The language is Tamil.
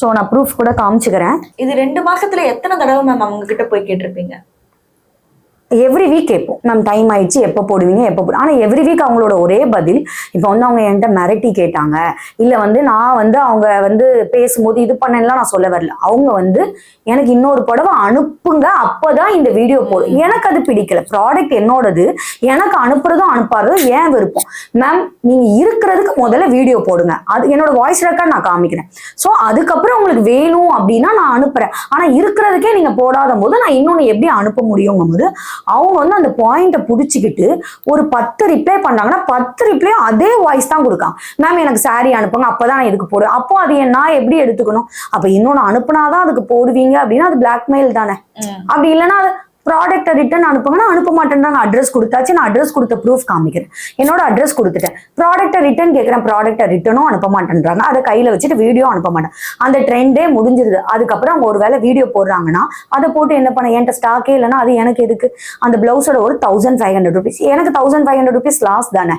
ஸோ நான் ப்ரூஃப் கூட காமிச்சுக்கிறேன். இது 2 மாசத்துல எத்தனை தடவை மேம் அவங்க கிட்ட போய் கேட்டிருப்பீங்க? எவ்ரி வீக் கேட்போம், மேம் டைம் ஆயிடுச்சு எப்போ போடுவீங்க எப்போ போடு. ஆனால் எவ்ரி வீக் அவங்களோட ஒரே பதில், இப்போ வந்து அவங்க என்கிட்ட மிரட்டி கேட்டாங்க, இல்லை வந்து நான் வந்து அவங்க வந்து பேசும்போது இது பண்ணலாம் நான் சொல்ல வரல. அவங்க வந்து எனக்கு இன்னொரு புடவை அனுப்புங்க அப்போதான் இந்த வீடியோ போடும். எனக்கு அது பிடிக்கல. ப்ராடக்ட் என்னோடது, எனக்கு அனுப்புறதும் அனுப்பாததும் ஏன் விருப்பம். மேம் நீங்க இருக்கிறதுக்கு முதல்ல வீடியோ போடுங்க, அது என்னோட வாய்ஸ் ரெக்கார்ட் நான் காமிக்கிறேன். ஸோ அதுக்கப்புறம் உங்களுக்கு வேணும் அப்படின்னா நான் அனுப்புறேன். ஆனால் இருக்கிறதுக்கே நீங்க போடாத போது நான் இன்னொன்று எப்படி அனுப்ப முடியுங்கும் போது அவங்க வந்து அந்த பாயிண்ட புடிச்சுக்கிட்டு ஒரு 10 ரிப்ளை பண்ணாங்கன்னா 10 ரிப்ளையும் அதே வாய்ஸ் தான் கொடுக்காங்க. மேம் எனக்கு சாரி அனுப்புங்க அப்பதான் நான் இதுக்கு போடுவேன். அப்போ அது நான் எப்படி எடுத்துக்கணும்? அப்ப இன்னொன்னு அனுப்புனாதான் அதுக்கு போடுவீங்க அப்படின்னா அது பிளாக்மெயில் தானே. அப்படி இல்லைன்னா அது ப்ராடக்ட்டை ரிட்டர்ன் அனுப்புங்கன்னா அனுப்ப மாட்டேன்றாங்க. அட்ரஸ் கொடுத்தாச்சு, நான் அட்ரஸ் கொடுத்த ப்ரூஃப் காமிக்கிறேன், என்னோட அட்ரஸ் கொடுத்துட்டேன். ப்ராடக்ட்டை ரிட்டர்ன் கேட்குறேன், ப்ராடக்ட்டை ரிட்டர்னும் அனுப்ப மாட்டேன்றாங்க. அதை கையில் வச்சுட்டு வீடியோ அனுப்ப மாட்டேன். அந்த ட்ரெண்டே முடிஞ்சிருது. அதுக்கப்புறம் அவங்க ஒரு வேளை வீடியோ போடுறாங்கன்னா அதை போட்டு என்ன பண்ண, என்கிட்ட ஸ்டாக்கே இல்லைன்னா அது எனக்கு எதுக்கு? அந்த பிளவுஸோட ஒரு 1500 rupees, எனக்கு 1500 rupees லாஸ் தானே.